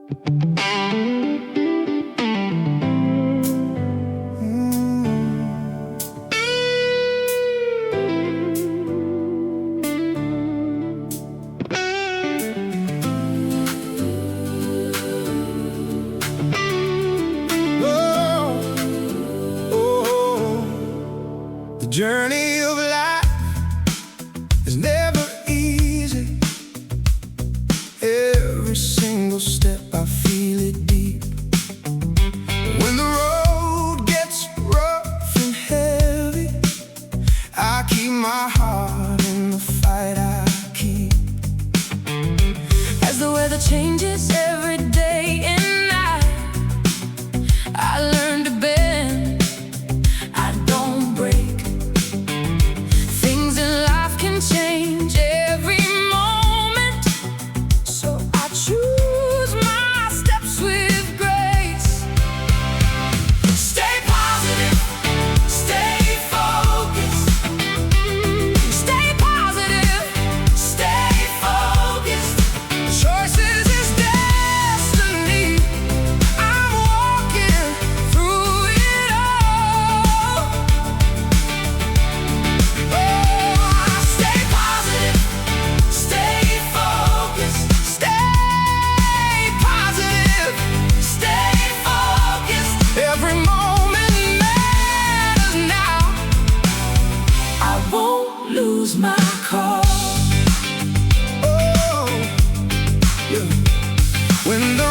The journey of life is never easy. Every single step I feel it deep. When the road gets rough and heavy, I keep my heart in the fight I keep. As the weather changes every day and night, I learn to bend, I don't break. Things in life can change every moment, so I choose my steps with grace. Stay positive, stay focused. Stay positive, stay focused. Choices is destiny. I'm walking through it all. Stay positive, stay focused. Stay positive, stay focused. Every moment matters now. I won't lose my cause. Oh, yeah. When the